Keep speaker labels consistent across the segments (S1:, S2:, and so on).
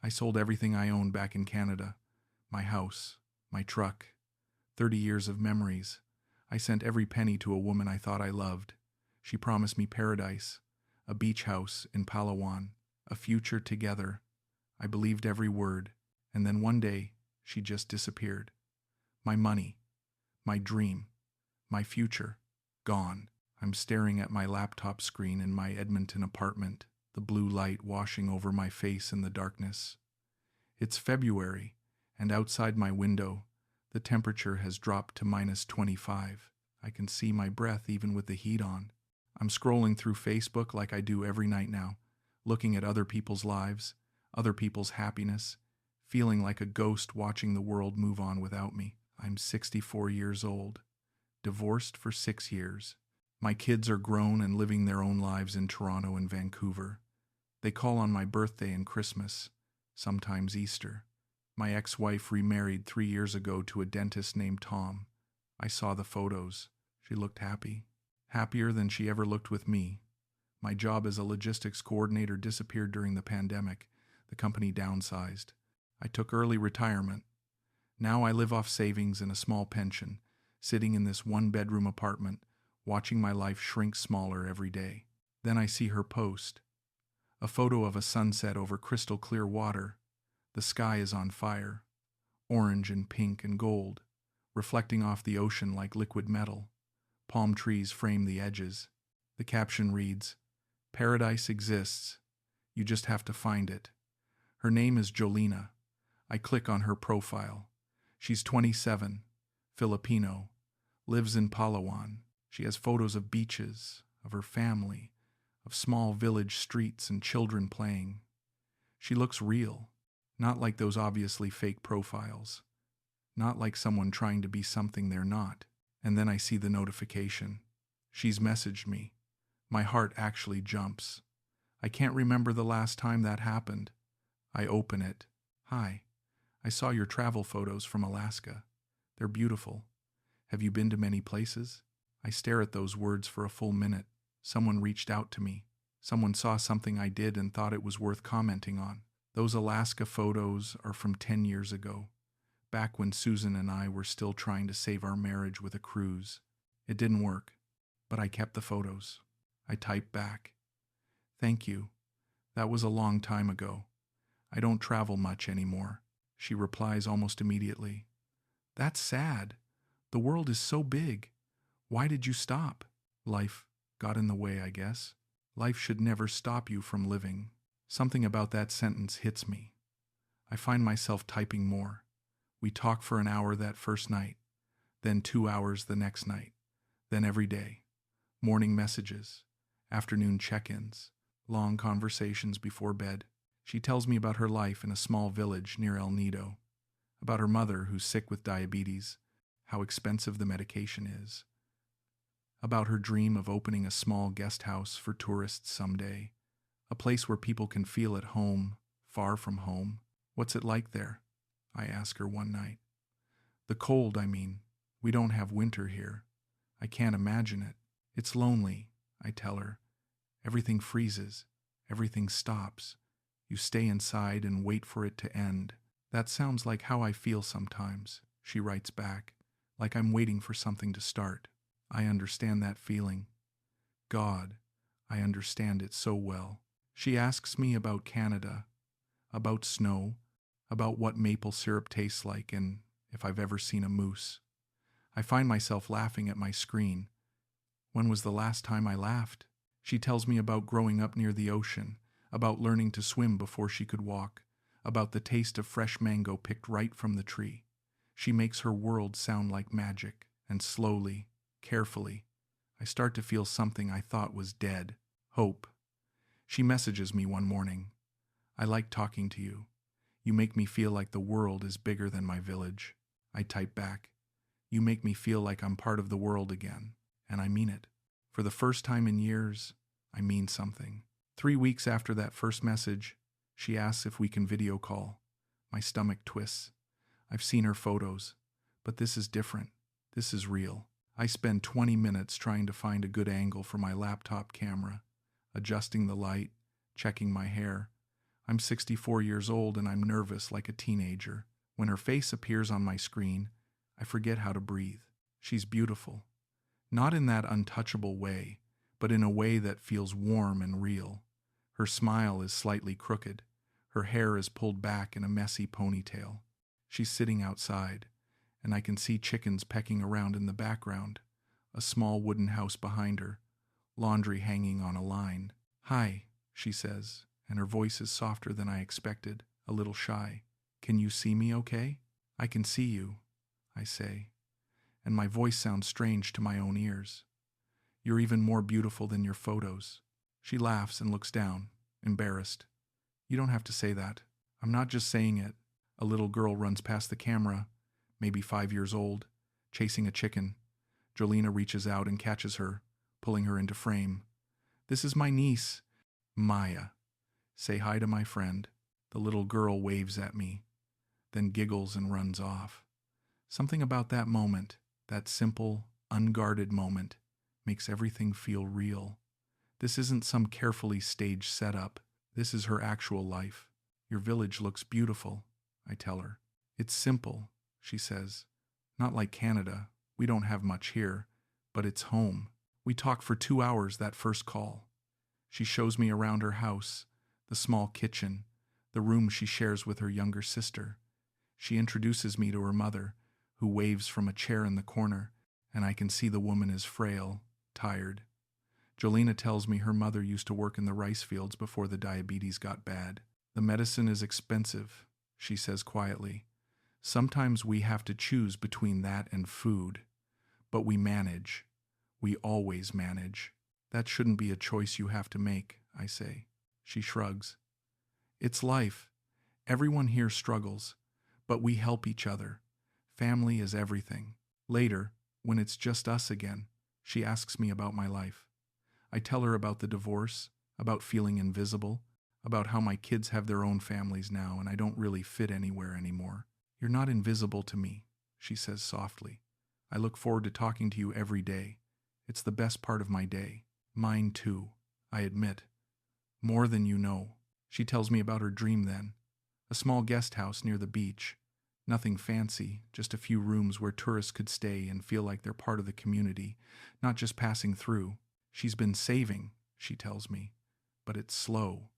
S1: I sold everything I owned back in Canada. My house, my truck, 30 years of memories. I sent every penny to a woman I thought I loved. She promised me paradise, a beach house in Palawan, a future together. I believed every word, and then one day, she just disappeared. My money, my dream, my future, gone. I'm staring at my laptop screen in my Edmonton apartment, the blue light washing over my face in the darkness. It's February, and outside my window, the temperature has dropped to -25. I can see my breath even with the heat on. I'm scrolling through Facebook like I do every night now, looking at other people's lives, other people's happiness, feeling like a ghost watching the world move on without me. I'm 64 years old, divorced for 6 years. My kids are grown and living their own lives in Toronto and Vancouver. They call on my birthday and Christmas, sometimes Easter. My ex-wife remarried 3 years ago to a dentist named Tom. I saw the photos. She looked happy. Happier than she ever looked with me. My job as a logistics coordinator disappeared during the pandemic. The company downsized. I took early retirement. Now I live off savings and a small pension, sitting in this one-bedroom apartment, watching my life shrink smaller every day. Then I see her post. A photo of a sunset over crystal clear water. The sky is on fire, orange and pink and gold, reflecting off the ocean like liquid metal. Palm trees frame the edges. The caption reads, "Paradise exists. You just have to find it." Her name is Jolina. I click on her profile. She's 27, Filipino, lives in Palawan. She has photos of beaches, of her family, of small village streets and children playing. She looks real, not like those obviously fake profiles, not like someone trying to be something they're not. And then I see the notification. She's messaged me. My heart actually jumps. I can't remember the last time that happened. I open it. "Hi, I saw your travel photos from Alaska. They're beautiful. Have you been to many places?" I stare at those words for a full minute. Someone reached out to me. Someone saw something I did and thought it was worth commenting on. Those Alaska photos are from 10 years ago, back when Susan and I were still trying to save our marriage with a cruise. It didn't work, but I kept the photos. I typed back, "Thank you. That was a long time ago. I don't travel much anymore." She replies almost immediately, "That's sad. The world is so big. Why did you stop?" Life got in the way, I guess. Life should never stop you from living. Something about that sentence hits me. I find myself typing more. We talk for an hour that first night, then 2 hours the next night, then every day. Morning messages, afternoon check-ins, long conversations before bed. She tells me about her life in a small village near El Nido, about her mother who's sick with diabetes, how expensive the medication is, about her dream of opening a small guest house for tourists someday, a place where people can feel at home, far from home. "What's it like there?" I ask her one night. "The cold, I mean. We don't have winter here. I can't imagine it. It's lonely," I tell her. "Everything freezes. Everything stops. You stay inside and wait for it to end." "That sounds like how I feel sometimes," she writes back, "like I'm waiting for something to start." I understand that feeling. God, I understand it so well. She asks me about Canada, about snow, about what maple syrup tastes like, and if I've ever seen a moose. I find myself laughing at my screen. When was the last time I laughed? She tells me about growing up near the ocean, about learning to swim before she could walk, about the taste of fresh mango picked right from the tree. She makes her world sound like magic, and slowly, carefully, I start to feel something I thought was dead: hope. She messages me one morning. "I like talking to you. You make me feel like the world is bigger than my village." I type back, "You make me feel like I'm part of the world again." And I mean it. For the first time in years, I mean something. 3 weeks after that first message, she asks if we can video call. My stomach twists. I've seen her photos, but this is different. This is real. I spend 20 minutes trying to find a good angle for my laptop camera, adjusting the light, checking my hair. I'm 64 years old and I'm nervous like a teenager. When her face appears on my screen, I forget how to breathe. She's beautiful. Not in that untouchable way, but in a way that feels warm and real. Her smile is slightly crooked. Her hair is pulled back in a messy ponytail. She's sitting outside, and I can see chickens pecking around in the background, a small wooden house behind her, laundry hanging on a line. "Hi," she says, and her voice is softer than I expected, a little shy. "Can you see me okay?" "I can see you," I say, and my voice sounds strange to my own ears. "You're even more beautiful than your photos." She laughs and looks down, embarrassed. "You don't have to say that. I'm not just saying it." A little girl runs past the camera, maybe 5 years old, chasing a chicken. Jolina reaches out and catches her, pulling her into frame. "This is my niece, Maya. Say hi to my friend." The little girl waves at me, then giggles and runs off. Something about that moment, that simple, unguarded moment, makes everything feel real. This isn't some carefully staged setup. This is her actual life. "Your village looks beautiful," I tell her. "It's simple," she says. "Not like Canada. We don't have much here, but it's home." We talk for 2 hours that first call. She shows me around her house, the small kitchen, the room she shares with her younger sister. She introduces me to her mother, who waves from a chair in the corner, and I can see the woman is frail, tired. Jolina tells me her mother used to work in the rice fields before the diabetes got bad. "The medicine is expensive," she says quietly. "Sometimes we have to choose between that and food. But we manage. We always manage." "That shouldn't be a choice you have to make," I say. She shrugs. "It's life. Everyone here struggles, but we help each other. Family is everything." Later, when it's just us again, she asks me about my life. I tell her about the divorce, about feeling invisible, about how my kids have their own families now and I don't really fit anywhere anymore. "You're not invisible to me," she says softly. "I look forward to talking to you every day. It's the best part of my day." "Mine too," I admit. "More than you know." She tells me about her dream then. A small guest house near the beach. Nothing fancy, just a few rooms where tourists could stay and feel like they're part of the community, not just passing through. She's been saving, she tells me, but it's slow.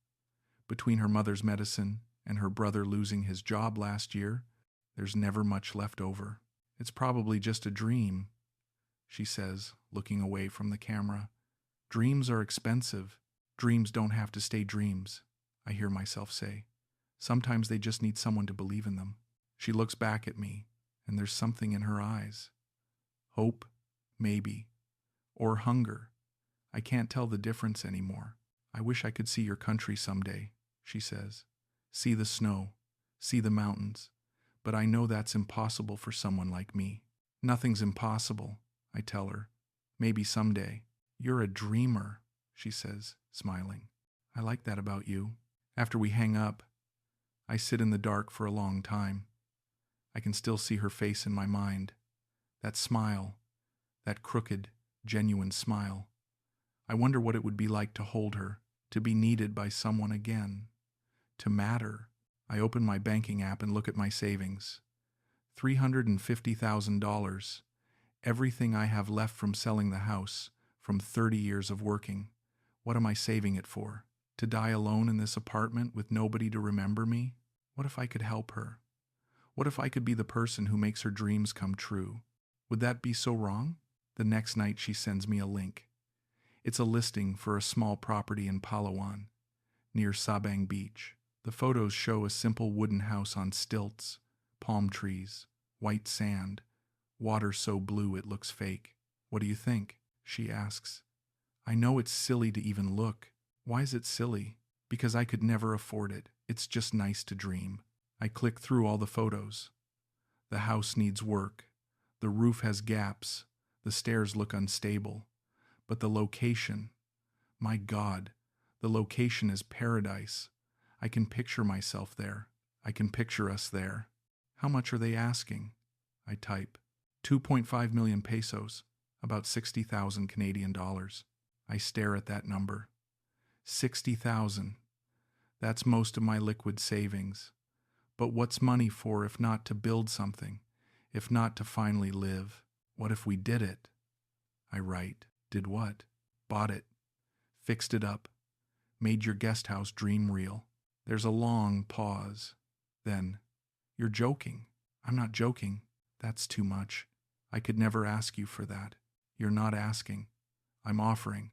S1: Between her mother's medicine and her brother losing his job last year, there's never much left over. "It's probably just a dream," she says, looking away from the camera. "Dreams are expensive. Dreams don't have to stay dreams," I hear myself say. "Sometimes they just need someone to believe in them." She looks back at me, and there's something in her eyes. Hope, maybe. Or hunger. I can't tell the difference anymore. "I wish I could see your country someday," she says. "See the snow, see the mountains. But I know that's impossible for someone like me." "Nothing's impossible," I tell her. "Maybe someday." "You're a dreamer," she says, smiling. "I like that about you." After we hang up, I sit in the dark for a long time. I can still see her face in my mind. That smile, that crooked, genuine smile. I wonder what it would be like to hold her, to be needed by someone again, to matter. I open my banking app and look at my savings. $350,000. Everything I have left from selling the house, from 30 years of working. What am I saving it for? To die alone in this apartment with nobody to remember me? What if I could help her? What if I could be the person who makes her dreams come true? Would that be so wrong? The next night she sends me a link. It's a listing for a small property in Palawan, near Sabang Beach. The photos show a simple wooden house on stilts, palm trees, white sand, water so blue it looks fake. "What do you think?" she asks. I know it's silly to even look. Why is it silly? Because I could never afford it. It's just nice to dream. I click through all the photos. The house needs work. The roof has gaps. The stairs look unstable. But the location, my God, the location is paradise. I can picture myself there. I can picture us there. How much are they asking? I type. 2.5 million pesos, about 60,000 Canadian dollars. I stare at that number. 60,000. That's most of my liquid savings. But what's money for if not to build something, if not to finally live? What if we did it? I write. Did what? Bought it. Fixed it up. Made your guest house dream real. There's a long pause. Then, you're joking. I'm not joking. That's too much. I could never ask you for that. You're not asking. I'm offering.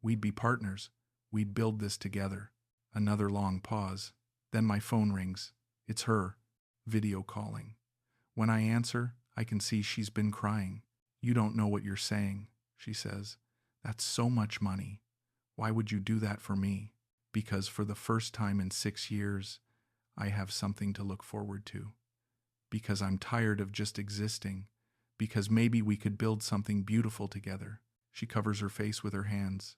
S1: We'd be partners. We'd build this together. Another long pause. Then my phone rings. It's her. Video calling. When I answer, I can see she's been crying. You don't know what you're saying, she says. That's so much money. Why would you do that for me? Because for the first time in 6 years, I have something to look forward to. Because I'm tired of just existing. Because maybe we could build something beautiful together. She covers her face with her hands.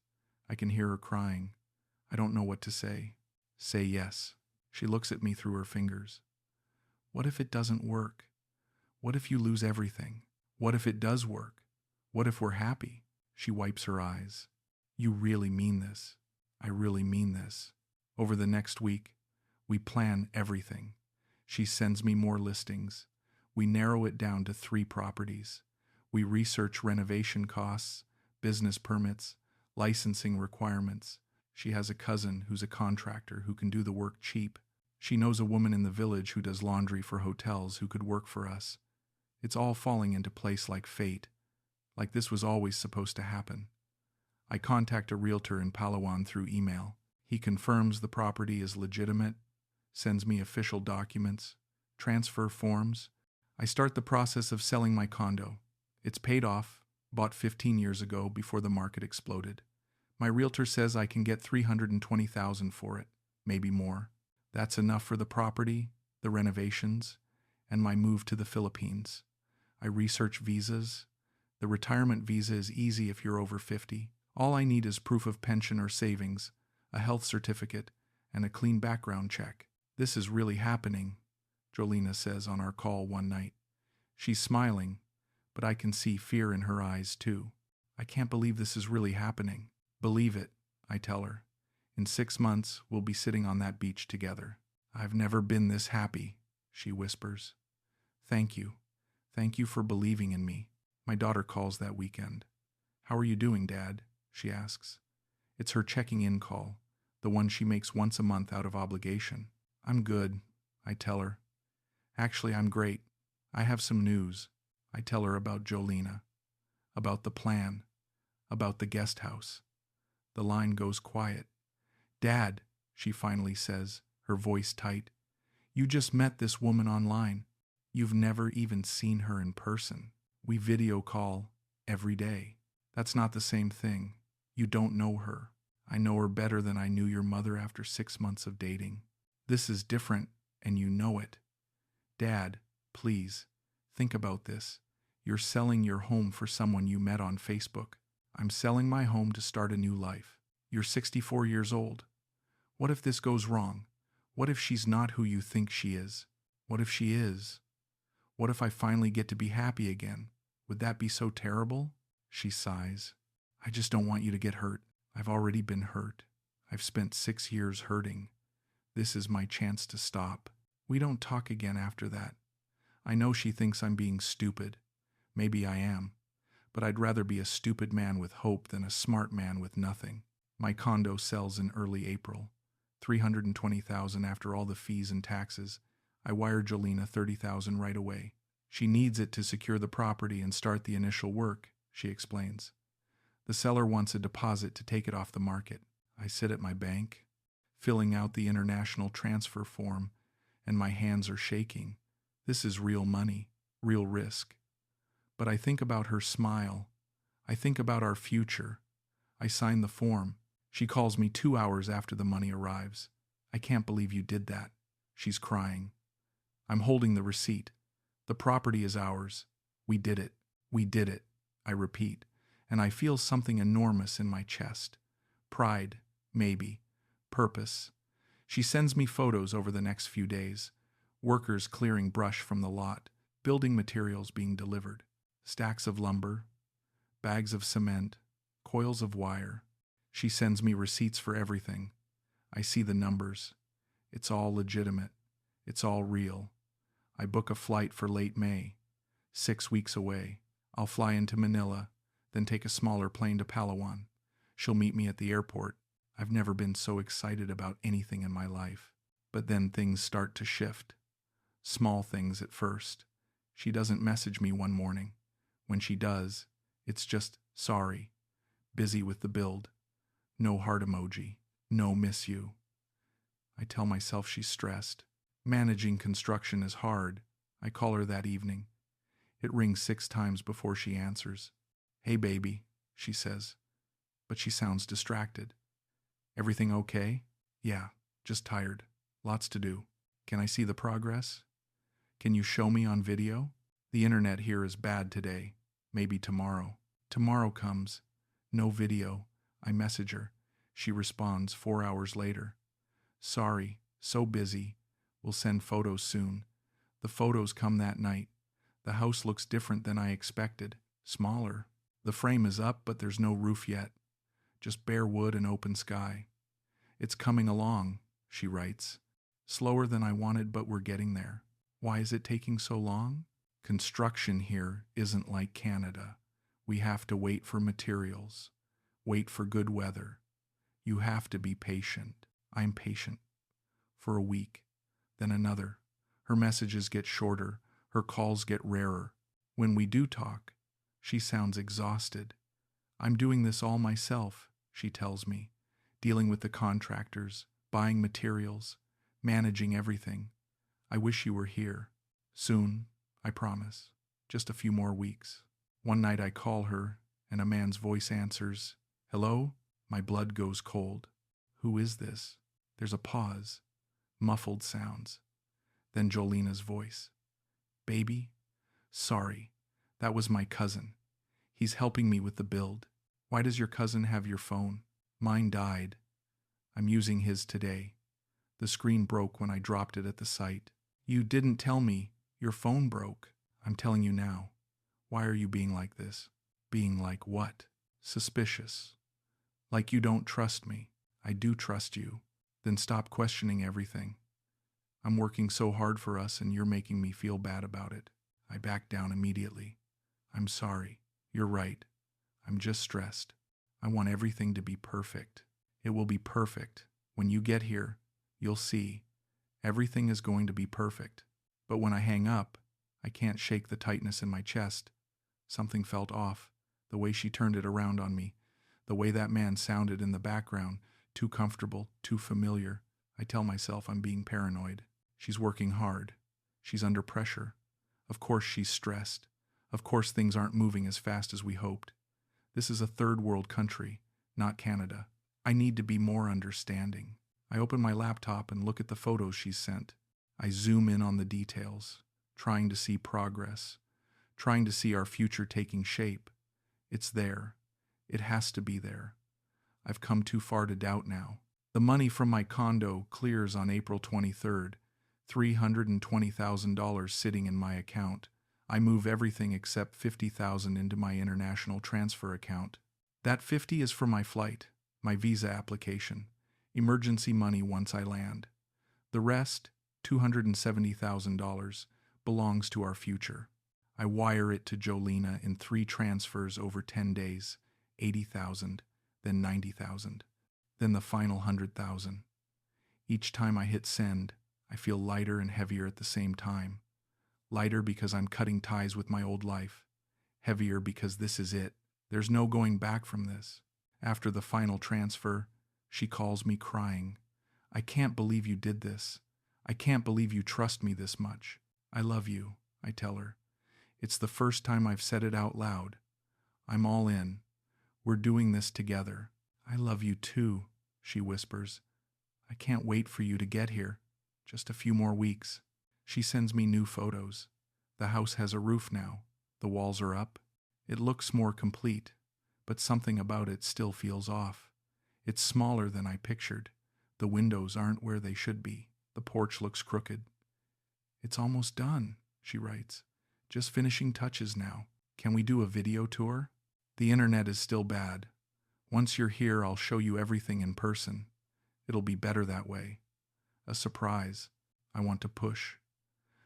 S1: I can hear her crying. I don't know what to say. Say yes. She looks at me through her fingers. What if it doesn't work? What if you lose everything? What if it does work? What if we're happy? She wipes her eyes. You really mean this. I really mean this. Over the next week, we plan everything. She sends me more listings. We narrow it down to 3 properties. We research renovation costs, business permits, licensing requirements. She has a cousin who's a contractor who can do the work cheap. She knows a woman in the village who does laundry for hotels who could work for us. It's all falling into place like fate, like this was always supposed to happen. I contact a realtor in Palawan through email. He confirms the property is legitimate, sends me official documents, transfer forms. I start the process of selling my condo. It's paid off, bought 15 years ago before the market exploded. My realtor says I can get $320,000 for it, maybe more. That's enough for the property, the renovations, and my move to the Philippines. I research visas. The retirement visa is easy if you're over 50. All I need is proof of pension or savings, a health certificate, and a clean background check. This is really happening, Jolina says on our call one night. She's smiling, but I can see fear in her eyes too. I can't believe this is really happening. Believe it, I tell her. In 6 months, we'll be sitting on that beach together. I've never been this happy, she whispers. Thank you. Thank you for believing in me. My daughter calls that weekend. How are you doing, Dad? She asks. It's her checking in call, the one she makes once a month out of obligation. I'm good, I tell her. Actually, I'm great. I have some news. I tell her about Jolina, about the plan, about the guest house. The line goes quiet. Dad, she finally says, her voice tight. You just met this woman online. You've never even seen her in person. We video call every day. That's not the same thing. You don't know her. I know her better than I knew your mother after 6 months of dating. This is different, and you know it. Dad, please, think about this. You're selling your home for someone you met on Facebook. I'm selling my home to start a new life. You're 64 years old. What if this goes wrong? What if she's not who you think she is? What if she is? What if I finally get to be happy again? Would that be so terrible? She sighs. I just don't want you to get hurt. I've already been hurt. I've spent 6 years hurting. This is my chance to stop. We don't talk again after that. I know she thinks I'm being stupid. Maybe I am. But I'd rather be a stupid man with hope than a smart man with nothing. My condo sells in early April. $320,000 after all the fees and taxes. I wire Jolina $30,000 right away. She needs it to secure the property and start the initial work, she explains. The seller wants a deposit to take it off the market. I sit at my bank, filling out the international transfer form, and my hands are shaking. This is real money, real risk. But I think about her smile. I think about our future. I sign the form. She calls me 2 hours after the money arrives. I can't believe you did that. She's crying. I'm holding the receipt. The property is ours. We did it. We did it, I repeat, and I feel something enormous in my chest. Pride, maybe. Purpose. She sends me photos over the next few days. Workers clearing brush from the lot, building materials being delivered, stacks of lumber, bags of cement, coils of wire. She sends me receipts for everything. I see the numbers. It's all legitimate. It's all real. I book a flight for late May, 6 weeks away. I'll fly into Manila, then take a smaller plane to Palawan. She'll meet me at the airport. I've never been so excited about anything in my life. But then things start to shift. Small things at first. She doesn't message me one morning. When she does, it's just, sorry, busy with the build. No heart emoji. No miss you. I tell myself she's stressed. Managing construction is hard. I call her that evening. It rings 6 times before she answers. Hey baby, she says. But she sounds distracted. Everything okay? Yeah, just tired. Lots to do. Can I see the progress? Can you show me on video? The internet here is bad today. Maybe tomorrow. Tomorrow comes. No video. I message her. She responds 4 hours later. Sorry, so busy. We'll send photos soon. The photos come that night. The house looks different than I expected. Smaller. The frame is up, but there's no roof yet. Just bare wood and open sky. It's coming along, she writes. Slower than I wanted, but we're getting there. Why is it taking so long? Construction here isn't like Canada. We have to wait for materials. Wait for good weather. You have to be patient. I'm patient. For a week. Then another. Her messages get shorter. Her calls get rarer. When we do talk, she sounds exhausted. I'm doing this all myself, she tells me. Dealing with the contractors, buying materials, managing everything. I wish you were here. Soon, I promise. Just a few more weeks. One night I call her, and a man's voice answers, Hello? My blood goes cold. Who is this? There's a pause. Muffled sounds. Then Jolina's voice. Baby? Sorry. That was my cousin. He's helping me with the build. Why does your cousin have your phone? Mine died. I'm using his today. The screen broke when I dropped it at the site. You didn't tell me. Your phone broke. I'm telling you now. Why are you being like this? Being like what? Suspicious. Like you don't trust me. I do trust you. Then stop questioning everything. I'm working so hard for us and you're making me feel bad about it. I back down immediately. I'm sorry. You're right. I'm just stressed. I want everything to be perfect. It will be perfect. When you get here, you'll see. Everything is going to be perfect. But when I hang up, I can't shake the tightness in my chest. Something felt off. The way she turned it around on me. The way that man sounded in the background. Too comfortable, too familiar. I tell myself I'm being paranoid. She's working hard. She's under pressure. Of course she's stressed. Of course things aren't moving as fast as we hoped. This is a third world country, not Canada. I need to be more understanding. I open my laptop and look at the photos she's sent. I zoom in on the details, trying to see progress, trying to see our future taking shape. It's there. It has to be there. I've come too far to doubt now. The money from my condo clears on April 23rd, $320,000 sitting in my account. I move everything except $50,000 into my international transfer account. That $50,000 is for my flight, my visa application, emergency money once I land. The rest, $270,000, belongs to our future. I wire it to Jolina in 3 transfers over 10 days, $80,000, then $90,000, then the final $100,000. Each time I hit send, I feel lighter and heavier at the same time. Lighter because I'm cutting ties with my old life. Heavier because this is it. There's no going back from this. After the final transfer, she calls me crying. I can't believe you did this. I can't believe you trust me this much. I love you, I tell her. It's the first time I've said it out loud. I'm all in. We're doing this together. I love you too, she whispers. I can't wait for you to get here. Just a few more weeks. She sends me new photos. The house has a roof now. The walls are up. It looks more complete, but something about it still feels off. It's smaller than I pictured. The windows aren't where they should be. The porch looks crooked. It's almost done, she writes. Just finishing touches now. Can we do a video tour? The internet is still bad. Once you're here, I'll show you everything in person. It'll be better that way. a surprise. I want to push.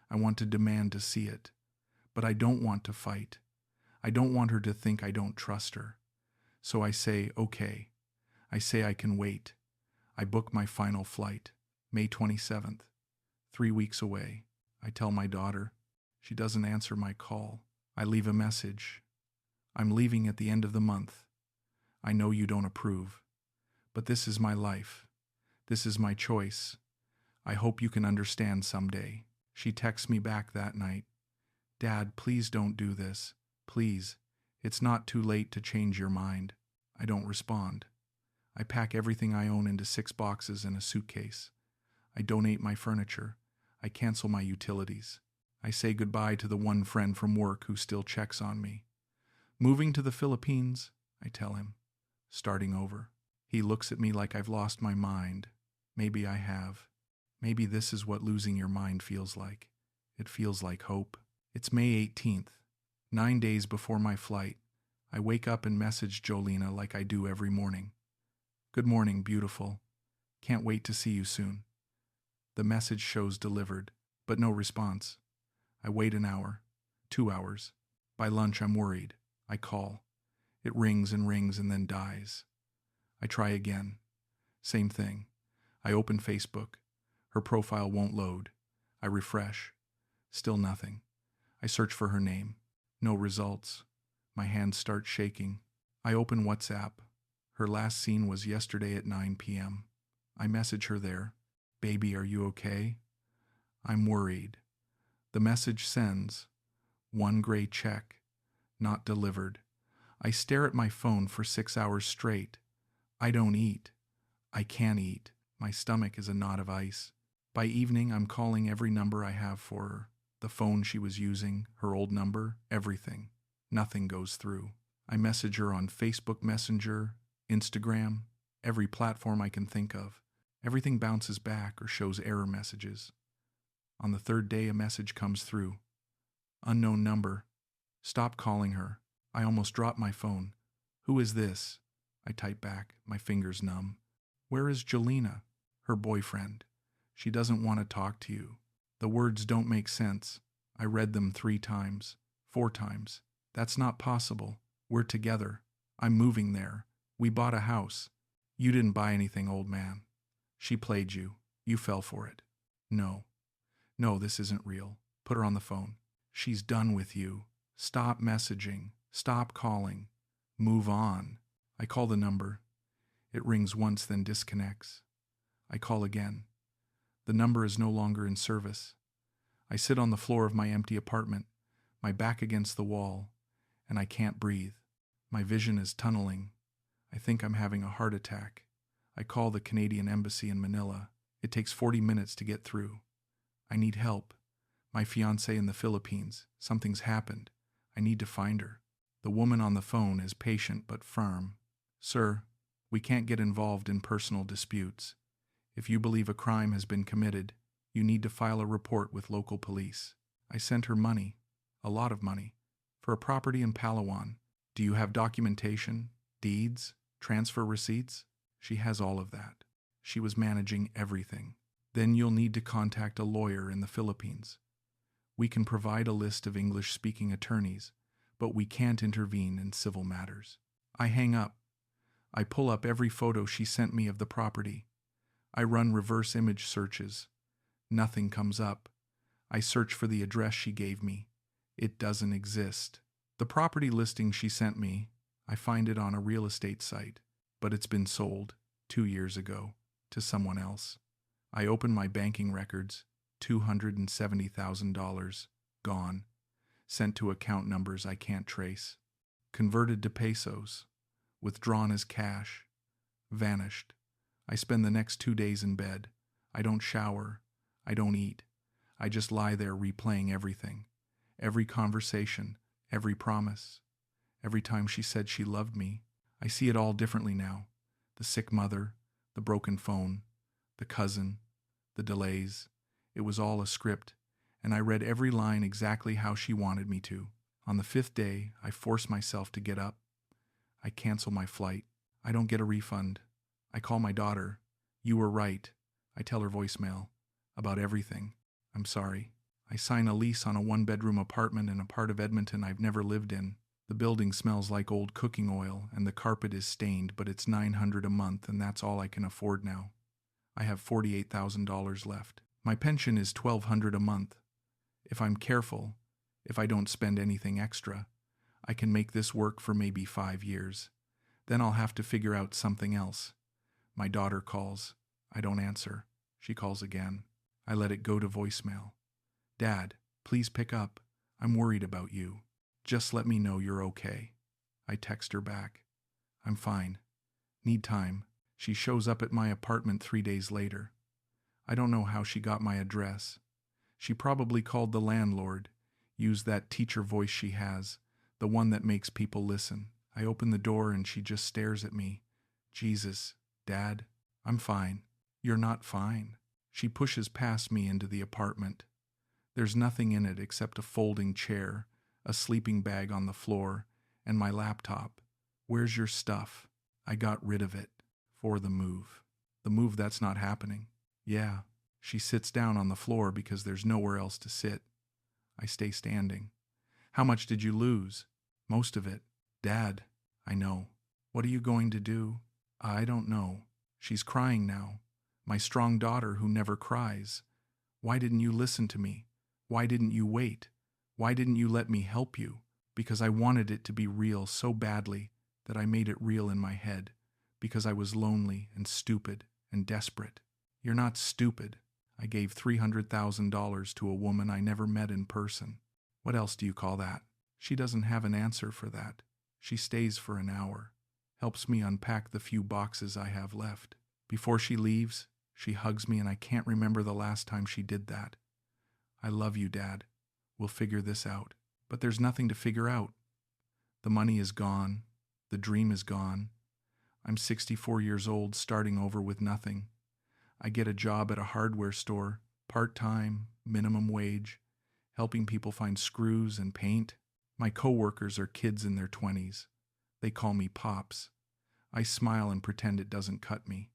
S1: I want to demand to see it. But I don't want to fight. I don't want her to think I don't trust her. So I say, okay. I say I can wait. I book my final flight, May 27th, 3 weeks away. I tell my daughter. She doesn't answer my call. I leave a message. I'm leaving at the end of the month. I know you don't approve. But this is my life. This is my choice. I hope you can understand someday. She texts me back that night. Dad, please don't do this. Please. It's not too late to change your mind. I don't respond. I pack everything I own into 6 boxes and a suitcase. I donate my furniture. I cancel my utilities. I say goodbye to the one friend from work who still checks on me. Moving to the Philippines, I tell him. Starting over. He looks at me like I've lost my mind. Maybe I have. Maybe this is what losing your mind feels like. It feels like hope. It's May 18th, 9 days before my flight. I wake up and message Jolina like I do every morning. Good morning, beautiful. Can't wait to see you soon. The message shows delivered, but no response. I wait an hour, 2 hours. By lunch, I'm worried. I call. It rings and then dies. I try again. Same thing. I open Facebook. Her profile won't load. I refresh. Still nothing. I search for her name. No results. My hands start shaking. I open WhatsApp. Her last seen was yesterday at 9 p.m. I message her there. Baby, are you okay? I'm worried. The message sends. 1 gray check. Not delivered. I stare at my phone for 6 hours straight. I don't eat. I can't eat. My stomach is a knot of ice. By evening, I'm calling every number I have for her. The phone she was using, her old number, everything. Nothing goes through. I message her on Facebook Messenger, Instagram, every platform I can think of. Everything bounces back or shows error messages. On the 3rd day, a message comes through. Unknown number. Stop calling her. I almost dropped my phone. Who is this? I type back, my fingers numb. Where is Jolina? Her boyfriend. She doesn't want to talk to you. The words don't make sense. I read them 3 times, 4 times. That's not possible. We're together. I'm moving there. We bought a house. You didn't buy anything, old man. She played you. You fell for it. No. No, this isn't real. Put her on the phone. She's done with you. Stop messaging. Stop calling. Move on. I call the number. It rings once, then disconnects. I call again. The number is no longer in service. I sit on the floor of my empty apartment, my back against the wall, and I can't breathe. My vision is tunneling. I think I'm having a heart attack. I call the Canadian Embassy in Manila. It takes 40 minutes to get through. I need help. My fiancé in the Philippines. Something's happened. I need to find her. The woman on the phone is patient but firm. Sir, we can't get involved in personal disputes. If you believe a crime has been committed, you need to file a report with local police. I sent her money, a lot of money, for a property in Palawan. Do you have documentation, deeds, transfer receipts? She has all of that. She was managing everything. Then you'll need to contact a lawyer in the Philippines. We can provide a list of English-speaking attorneys, but we can't intervene in civil matters. I hang up. I pull up every photo she sent me of the property. I run reverse image searches. Nothing comes up. I search for the address she gave me. It doesn't exist. The property listing she sent me, I find it on a real estate site, but it's been sold 2 years ago to someone else. I open my banking records, $270,000, gone, sent to account numbers I can't trace, converted to pesos, withdrawn as cash, vanished. I spend the next 2 days in bed. I don't shower. I don't eat. I just lie there replaying everything. Every conversation, every promise. Every time she said she loved me. I see it all differently now. The sick mother, the broken phone, the cousin, the delays. It was all a script, and I read every line exactly how she wanted me to. On the 5th day, I force myself to get up. I cancel my flight. I don't get a refund. I call my daughter. You were right. I tell her voicemail. About everything. I'm sorry. I sign a lease on a 1-bedroom apartment in a part of Edmonton I've never lived in. The building smells like old cooking oil and the carpet is stained, but it's $900 a month and that's all I can afford now. I have $48,000 left. My pension is $1,200 a month. If I'm careful, if I don't spend anything extra, I can make this work for maybe 5 years. Then I'll have to figure out something else. My daughter calls. I don't answer. She calls again. I let it go to voicemail. Dad, please pick up. I'm worried about you. Just let me know you're okay. I text her back. I'm fine. Need time. She shows up at my apartment 3 days later. I don't know how she got my address. She probably called the landlord, used that teacher voice she has, the one that makes people listen. I open the door and she just stares at me. Jesus, Dad, I'm fine. You're not fine. She pushes past me into the apartment. There's nothing in it except a folding chair, a sleeping bag on the floor, and my laptop. Where's your stuff? I got rid of it. For the move. The move that's not happening. Yeah. She sits down on the floor because there's nowhere else to sit. I stay standing. How much did you lose? Most of it. Dad. I know. What are you going to do? I don't know. She's crying now. My strong daughter who never cries. Why didn't you listen to me? Why didn't you wait? Why didn't you let me help you? Because I wanted it to be real so badly that I made it real in my head. Because I was lonely and stupid and desperate. You're not stupid. I gave $300,000 to a woman I never met in person. What else do you call that? She doesn't have an answer for that. She stays for an hour, helps me unpack the few boxes I have left. Before she leaves, she hugs me and I can't remember the last time she did that. I love you, Dad. We'll figure this out. But there's nothing to figure out. The money is gone. The dream is gone. I'm 64 years old, starting over with nothing. I get a job at a hardware store, part-time, minimum wage, helping people find screws and paint. My coworkers are kids in their 20s. They call me Pops. I smile and pretend it doesn't cut me.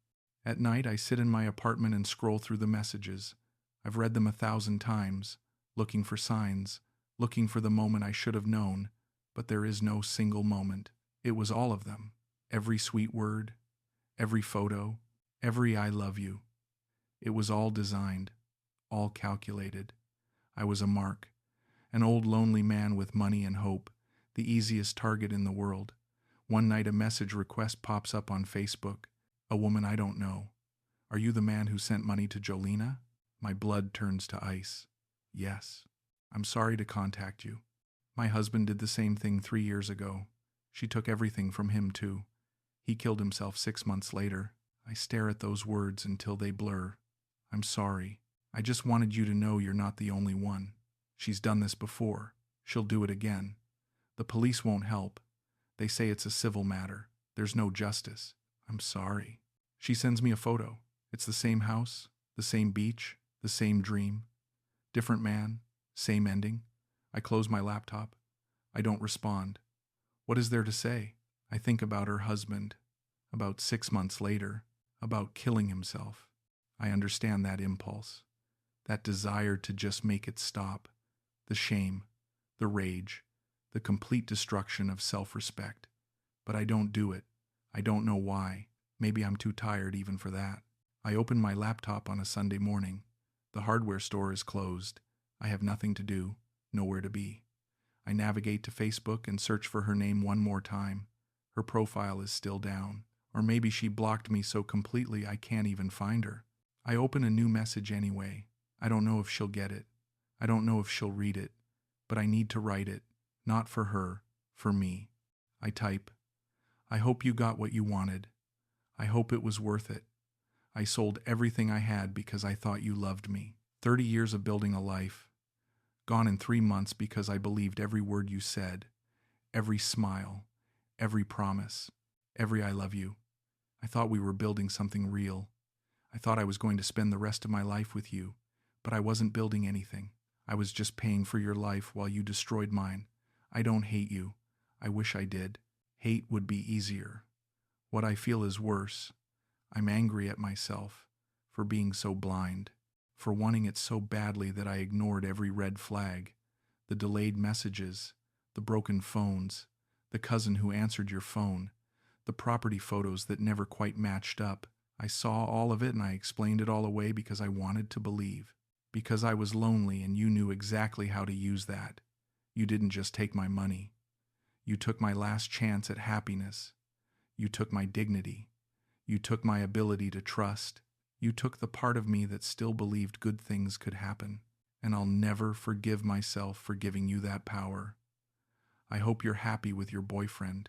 S1: At night, I sit in my apartment and scroll through the messages. I've read them 1,000 times, looking for signs, looking for the moment I should have known, but there is no single moment. It was all of them. Every sweet word, every photo, every I love you. It was all designed, all calculated. I was a mark, an old lonely man with money and hope, the easiest target in the world. One night a message request pops up on Facebook. A woman I don't know. Are you the man who sent money to Jolina? My blood turns to ice. Yes. I'm sorry to contact you. My husband did the same thing 3 years ago. She took everything from him too. He killed himself 6 months later. I stare at those words until they blur. I'm sorry. I just wanted you to know you're not the only one. She's done this before. She'll do it again. The police won't help. They say it's a civil matter. There's no justice. I'm sorry. She sends me a photo. It's the same house, the same beach, the same dream. Different man, same ending. I close my laptop. I don't respond. What is there to say? I think about her husband, about 6 months later, about killing himself. I understand that impulse, that desire to just make it stop, the shame, the rage, the complete destruction of self-respect. But I don't do it. I don't know why. Maybe I'm too tired even for that. I open my laptop on a Sunday morning. The hardware store is closed. I have nothing to do, nowhere to be. I navigate to Facebook and search for her name one more time. Her profile is still down. Or maybe she blocked me so completely I can't even find her. I open a new message anyway. I don't know if she'll get it. I don't know if she'll read it. But I need to write it. Not for her, for me. I type, I hope you got what you wanted. I hope it was worth it. I sold everything I had because I thought you loved me. 30 years of building a life. Gone in 3 months because I believed every word you said. Every smile. Every promise. Every I love you. I thought we were building something real. I thought I was going to spend the rest of my life with you. But I wasn't building anything. I was just paying for your life while you destroyed mine. I don't hate you. I wish I did. Hate would be easier. What I feel is worse. I'm angry at myself for being so blind, for wanting it so badly that I ignored every red flag, the delayed messages, the broken phones, the cousin who answered your phone, the property photos that never quite matched up. I saw all of it and I explained it all away because I wanted to believe. Because I was lonely and you knew exactly how to use that. You didn't just take my money. You took my last chance at happiness. You took my dignity. You took my ability to trust. You took the part of me that still believed good things could happen. And I'll never forgive myself for giving you that power. I hope you're happy with your boyfriend.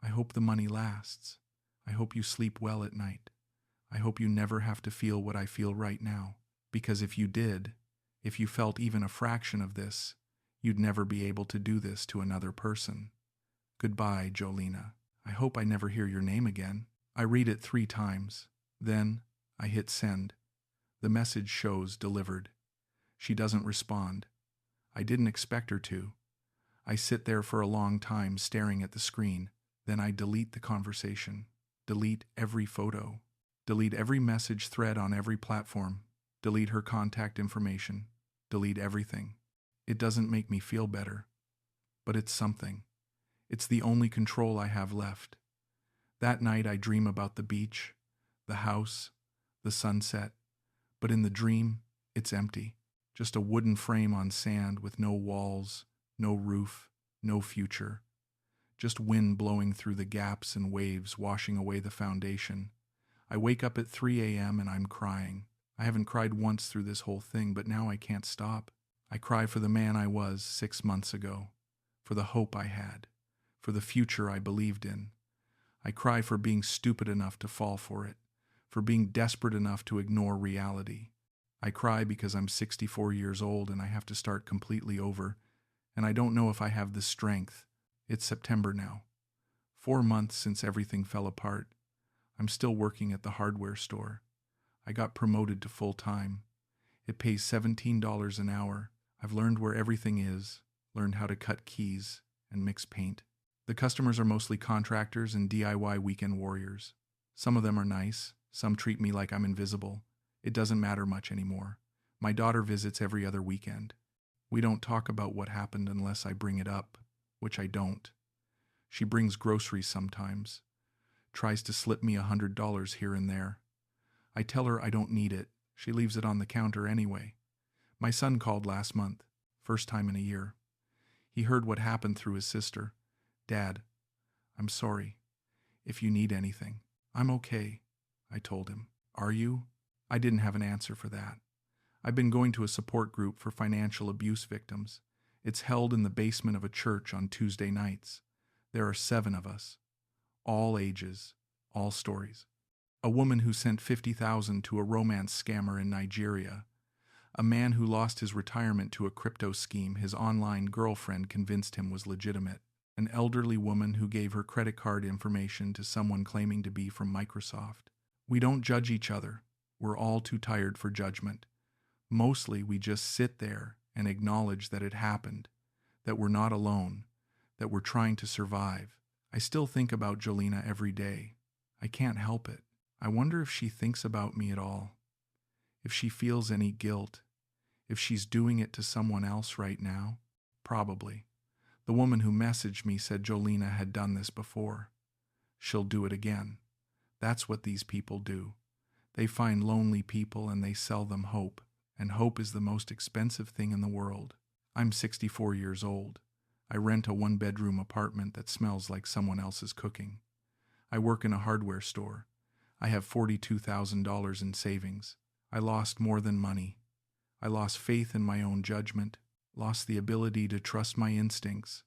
S1: I hope the money lasts. I hope you sleep well at night. I hope you never have to feel what I feel right now. Because if you did, if you felt even a fraction of this, you'd never be able to do this to another person. Goodbye, Jolina. I hope I never hear your name again. I read it 3 times. Then, I hit send. The message shows delivered. She doesn't respond. I didn't expect her to. I sit there for a long time staring at the screen. Then I delete the conversation. Delete every photo. Delete every message thread on every platform. Delete her contact information. Delete everything. It doesn't make me feel better. But it's something. It's the only control I have left. That night I dream about the beach, the house, the sunset. But in the dream, it's empty. Just a wooden frame on sand with no walls, no roof, no future. Just wind blowing through the gaps and waves washing away the foundation. I wake up at 3 a.m. and I'm crying. I haven't cried once through this whole thing, but now I can't stop. I cry for the man I was 6 months ago, for the hope I had, for the future I believed in. I cry for being stupid enough to fall for it, for being desperate enough to ignore reality. I cry because I'm 64 years old and I have to start completely over, and I don't know if I have the strength. It's September now. 4 months since everything fell apart. I'm still working at the hardware store. I got promoted to full-time. It pays $17 an hour. I've learned where everything is, learned how to cut keys and mix paint. The customers are mostly contractors and DIY weekend warriors. Some of them are nice. Some treat me like I'm invisible. It doesn't matter much anymore. My daughter visits every other weekend. We don't talk about what happened unless I bring it up, which I don't. She brings groceries sometimes. Tries to slip me $100 here and there. I tell her I don't need it. She leaves it on the counter anyway. My son called last month, first time in a year. He heard what happened through his sister. Dad, I'm sorry. If you need anything. I'm okay, I told him. Are you? I didn't have an answer for that. I've been going to a support group for financial abuse victims. It's held in the basement of a church on Tuesday nights. There are 7 of us. All ages, all stories. A woman who sent $50,000 to a romance scammer in Nigeria. A man who lost his retirement to a crypto scheme his online girlfriend convinced him was legitimate. An elderly woman who gave her credit card information to someone claiming to be from Microsoft. We don't judge each other. We're all too tired for judgment. Mostly we just sit there and acknowledge that it happened, that we're not alone, that we're trying to survive. I still think about Jolina every day. I can't help it. I wonder if she thinks about me at all. If she feels any guilt. If she's doing it to someone else right now. Probably. The woman who messaged me said Jolina had done this before. She'll do it again. That's what these people do. They find lonely people and they sell them hope. And hope is the most expensive thing in the world. I'm 64 years old. I rent a 1-bedroom apartment that smells like someone else's cooking. I work in a hardware store. I have $42,000 in savings. I lost more than money. I lost faith in my own judgment, lost the ability to trust my instincts,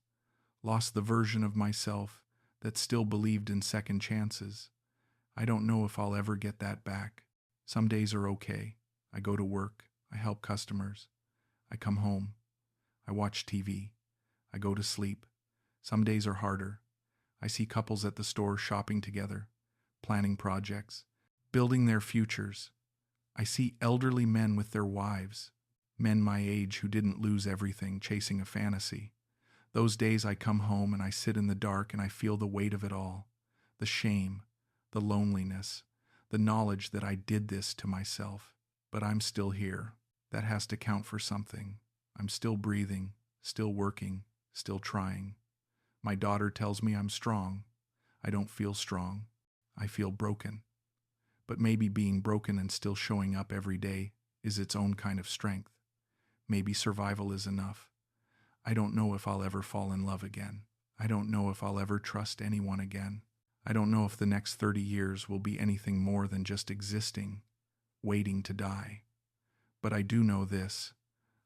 S1: lost the version of myself that still believed in second chances. I don't know if I'll ever get that back. Some days are okay. I go to work. I help customers. I come home. I watch TV. I go to sleep. Some days are harder. I see couples at the store shopping together, planning projects, building their futures. I see elderly men with their wives, men my age who didn't lose everything chasing a fantasy. Those days I come home and I sit in the dark and I feel the weight of it all, the shame, the loneliness, the knowledge that I did this to myself. But I'm still here. That has to count for something. I'm still breathing, still working, still trying. My daughter tells me I'm strong. I don't feel strong. I feel broken. But maybe being broken and still showing up every day is its own kind of strength. Maybe survival is enough. I don't know if I'll ever fall in love again. I don't know if I'll ever trust anyone again. I don't know if the next 30 years will be anything more than just existing, waiting to die. But I do know this.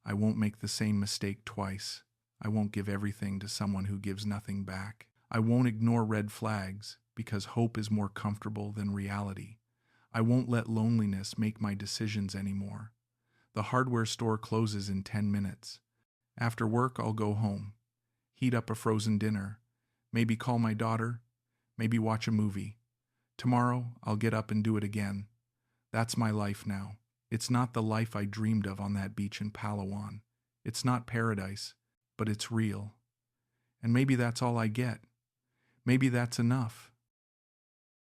S1: I won't make the same mistake twice. I won't give everything to someone who gives nothing back. I won't ignore red flags because hope is more comfortable than reality. I won't let loneliness make my decisions anymore. The hardware store closes in 10 minutes. After work, I'll go home, heat up a frozen dinner, maybe call my daughter, maybe watch a movie. Tomorrow, I'll get up and do it again. That's my life now. It's not the life I dreamed of on that beach in Palawan. It's not paradise, but it's real. And maybe that's all I get. Maybe that's enough.